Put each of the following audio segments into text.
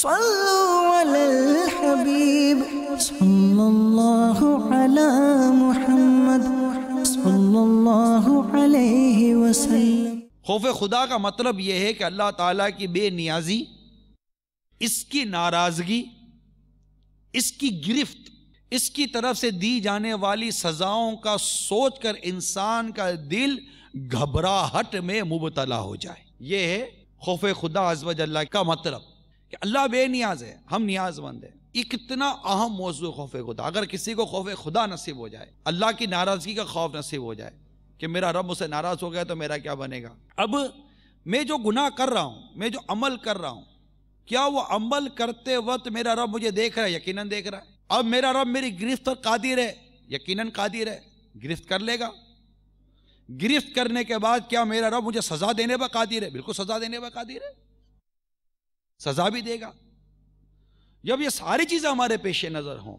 صلوا علی الحبیب صلی اللہ علی محمد صلی اللہ علیہ وسلم۔ خوف خدا کا مطلب یہ ہے کہ اللہ تعالیٰ کی بے نیازی، اس کی ناراضگی، اس کی گرفت، اس کی طرف سے دی جانے والی سزاؤں کا سوچ کر انسان کا دل گھبراہٹ میں مبتلا ہو جائے۔ یہ ہے خوف خدا عز و جل کا مطلب، کہ اللہ بے نیاز ہے، ہم نیاز مند ہیں۔ یہ کتنا اہم موضوع خوف خدا۔ اگر کسی کو خوف خدا نصیب ہو جائے، اللہ کی ناراضگی کا خوف نصیب ہو جائے کہ میرا رب مجھ سے ناراض ہو گیا تو میرا کیا بنے گا۔ اب میں جو گناہ کر رہا ہوں، میں جو عمل کر رہا ہوں، کیا وہ عمل کرتے وقت میرا رب مجھے دیکھ رہا ہے؟ یقیناً دیکھ رہا ہے۔ اب میرا رب میری گرفت پر قادر ہے؟ یقیناً قادر ہے، گرفت کر لے گا۔ گرفت کرنے کے بعد کیا میرا رب مجھے سزا دینے پر قادر ہے؟ بالکل سزا دینے پر قادر ہے، سزا بھی دے گا۔ جب یہ ساری چیزیں ہمارے پیش نظر ہوں،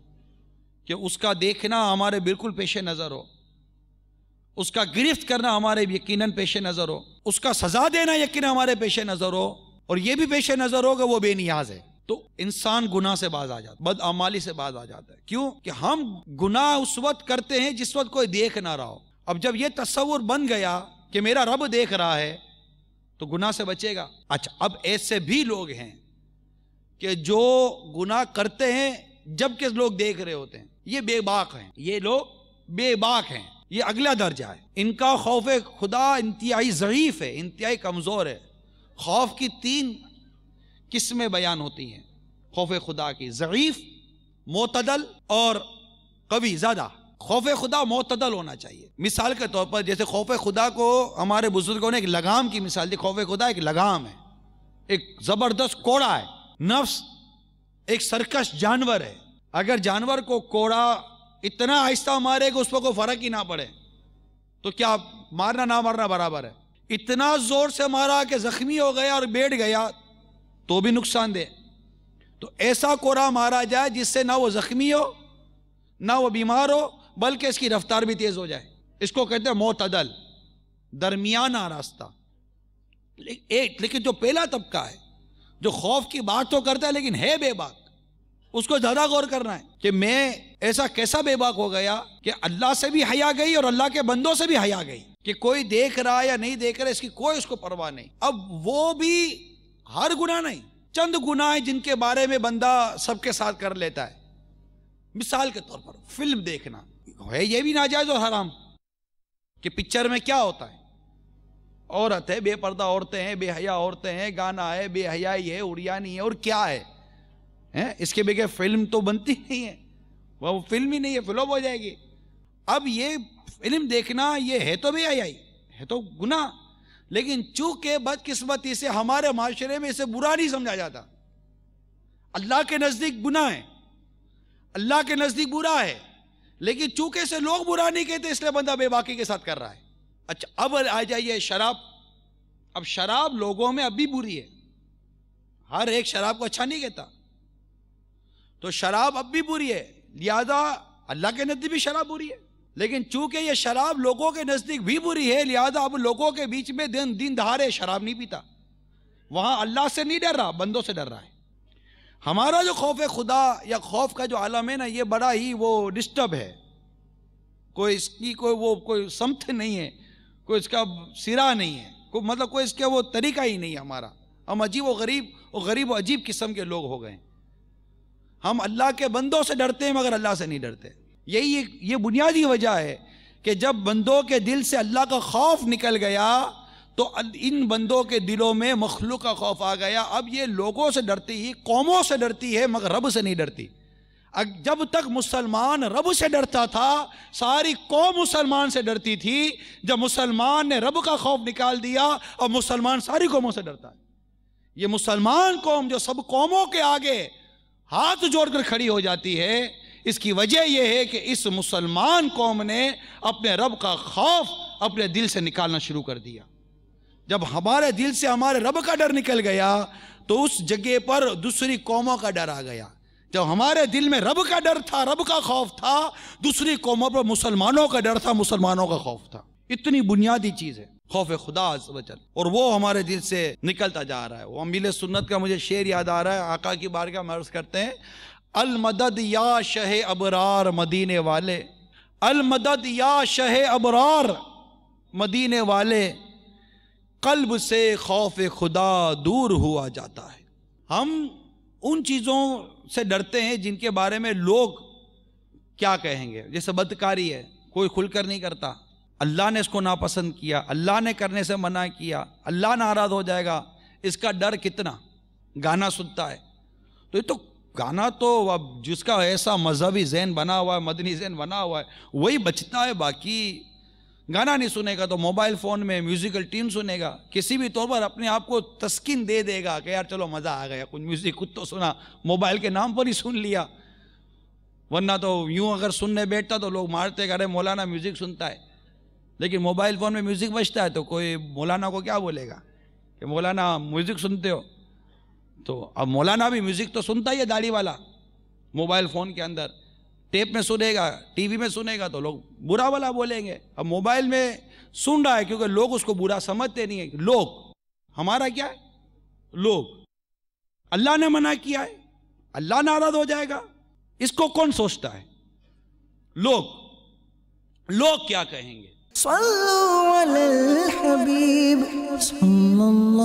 کہ اس کا دیکھنا ہمارے بالکل پیش نظر ہو، اس کا گرفت کرنا ہمارے یقیناً پیش نظر ہو، اس کا سزا دینا یقیناً ہمارے پیش نظر ہو، اور یہ بھی پیش نظر ہو کہ وہ بے نیاز ہے، تو انسان گناہ سے باز آ جاتا ہے، بدعمالی سے باز آ جاتا ہے۔ کیوں کہ ہم گناہ اس وقت کرتے ہیں جس وقت کوئی دیکھ نہ رہا ہو۔ اب جب یہ تصور بن گیا کہ میرا رب دیکھ رہا ہے تو گناہ سے بچے گا۔ اچھا، اب ایسے بھی لوگ ہیں کہ جو گناہ کرتے ہیں جبکہ لوگ دیکھ رہے ہوتے ہیں، یہ بے باک ہیں، یہ لوگ بے باک ہیں، یہ اگلا درجہ ہے۔ ان کا خوف خدا انتہائی ضعیف ہے، انتہائی کمزور ہے۔ خوف کی 3 قسمیں بیان ہوتی ہیں خوف خدا کی: ضعیف، معتدل اور قوی، زیادہ۔ خوف خدا معتدل ہونا چاہیے۔ مثال کے طور پر جیسے خوف خدا کو ہمارے بزرگوں نے ایک لگام کی مثال دی۔ خوف خدا ایک لگام ہے، ایک زبردست کوڑا ہے۔ نفس ایک سرکش جانور ہے، اگر جانور کو کوڑا اتنا آہستہ مارے کہ اس پر کوئی فرق ہی نہ پڑے تو کیا مارنا نہ مارنا برابر ہے؟ اتنا زور سے مارا کہ زخمی ہو گیا اور بیٹھ گیا تو بھی نقصان دہ۔ تو ایسا کوڑا مارا جائے جس سے نہ وہ زخمی ہو نہ وہ بیمار ہو، بلکہ اس کی رفتار بھی تیز ہو جائے، اس کو کہتے ہیں معتدل، درمیانہ راستہ۔ لیکن جو پہلا طبقہ ہے جو خوف کی بات تو کرتا ہے لیکن ہے بے باک، اس کو زیادہ غور کرنا ہے کہ میں ایسا کیسا بے باک ہو گیا کہ اللہ سے بھی حیا گئی اور اللہ کے بندوں سے بھی حیا گئی، کہ کوئی دیکھ رہا یا نہیں دیکھ رہا اس کی کوئی اس کو پرواہ نہیں۔ اب وہ بھی ہر گناہ نہیں، چند گناہ ہیں جن کے بارے میں بندہ سب کے ساتھ کر لیتا ہے۔ مثال کے طور پر فلم دیکھنا ہے، یہ بھی ناجائز اور حرام، کہ پکچر میں کیا ہوتا ہے، عورت ہے، بے پردہ عورتیں ہیں، بے حیا عورتیں ہیں، گانا ہے، بے حیائی ہے، اڑیانی ہے، اور کیا ہے اس کے بغیر فلم تو بنتی نہیں ہے، وہ فلم ہی نہیں ہے، فلوپ ہو جائے گی۔ اب یہ فلم دیکھنا یہ ہے تو بے حیائی، ہے تو گناہ، لیکن چونکہ بدقسمتی سے ہمارے معاشرے میں اسے برا نہیں سمجھا جاتا۔ اللہ کے نزدیک گناہ ہے، اللہ کے نزدیک برا ہے، لیکن چونکہ اسے لوگ برا نہیں کہتے اس لیے بندہ بے باکی کے ساتھ کر رہا ہے۔ اچھا، اب آ جائیے شراب۔ اب شراب لوگوں میں اب بھی بری ہے، ہر ایک شراب کو اچھا نہیں کہتا، تو شراب اب بھی بری ہے، لہذا اللہ کے نزدیک بھی شراب بری ہے، لیکن چونکہ یہ شراب لوگوں کے نزدیک بھی بری ہے، لہذا اب لوگوں کے بیچ میں دن دہاڑے شراب نہیں پیتا، وہاں اللہ سے نہیں ڈر رہا، بندوں سے ڈر رہا ہے۔ ہمارا جو خوف خدا یا خوف کا جو عالم ہے نا، یہ بڑا ہی وہ ڈسٹرب ہے، کوئی اس کی کوئی سمت نہیں ہے، کوئی اس کا سرا نہیں ہے، مطلب کوئی اس کا وہ طریقہ ہی نہیں ہے ہمارا۔ ہم عجیب و عجیب قسم کے لوگ ہو گئے۔ ہم اللہ کے بندوں سے ڈرتے ہیں مگر اللہ سے نہیں ڈرتے۔ یہ بنیادی وجہ ہے کہ جب بندوں کے دل سے اللہ کا خوف نکل گیا تو ان بندوں کے دلوں میں مخلوق کا خوف آ گیا۔ اب یہ لوگوں سے ڈرتی ہی، قوموں سے ڈرتی ہے مگر رب سے نہیں ڈرتی۔ جب تک مسلمان رب سے ڈرتا تھا ساری قوم مسلمان سے ڈرتی تھی، جب مسلمان نے رب کا خوف نکال دیا اب مسلمان ساری قوموں سے ڈرتا ہے۔ یہ مسلمان قوم جو سب قوموں کے آگے ہاتھ جوڑ کر کھڑی ہو جاتی ہے، اس کی وجہ یہ ہے کہ اس مسلمان قوم نے اپنے رب کا خوف اپنے دل سے نکالنا شروع کر دیا۔ جب ہمارے دل سے ہمارے رب کا ڈر نکل گیا تو اس جگہ پر دوسری قوموں کا ڈر آ گیا۔ جب ہمارے دل میں رب کا ڈر تھا، رب کا خوف تھا، دوسری قوموں پر مسلمانوں کا ڈر تھا، مسلمانوں کا خوف تھا۔ اتنی بنیادی چیز ہے خوف خدا عز و جل، اور وہ ہمارے دل سے نکلتا جا رہا ہے۔ وہ امیل سنت کا مجھے شعر یاد آ رہا ہے، آقا کی بارگاہ میں عرض کرتے ہیں، المدد یا شہ ابرار مدینے والے، المدد یا شہ ابرار مدینے والے، قلب سے خوف خدا دور ہوا جاتا ہے۔ ہم ان چیزوں سے ڈرتے ہیں جن کے بارے میں لوگ کیا کہیں گے، جیسے بدکاری ہے، کوئی کھل کر نہیں کرتا، اللہ نے اس کو ناپسند کیا، اللہ نے کرنے سے منع کیا، اللہ ناراض ہو جائے گا، اس کا ڈر کتنا۔ گانا سنتا ہے تو یہ تو گانا تو اب جس کا ایسا مذہبی ذہن بنا ہوا ہے، مدنی ذہن بنا ہوا ہے، وہی بچتا ہے، باقی گانا نہیں سنے گا تو موبائل فون میں میوزیکل ٹیون سنے گا، کسی بھی طور پر اپنے آپ کو تسکین دے دے گا کہ یار چلو مزہ آ گیا، کچھ میوزک کچھ تو سنا، موبائل کے نام پر ہی سن لیا، ورنہ تو یوں اگر سننے بیٹھتا تو لوگ مارتے کہ ارے مولانا میوزک سنتا ہے، لیکن موبائل فون میں میوزک بجتا ہے تو کوئی مولانا کو کیا بولے گا کہ مولانا میوزک سنتے ہو۔ تو اب مولانا بھی میوزک تو سنتا ہی ہے، داڑھی والا، موبائل فون کے اندر ٹیپ میں سنے گا، ٹی وی میں سنے گا تو لوگ برا والا بولیں گے۔ اب موبائل میں سن رہا ہے کیونکہ لوگ اس کو برا سمجھتے نہیں ہیں، لوگ، ہمارا کیا ہے، لوگ، اللہ نے منع کیا ہے، اللہ ناراض ہو جائے گا، اس کو کون سوچتا ہے، لوگ کیا کہیں گے۔ صلو علی الحبیب صلی اللہ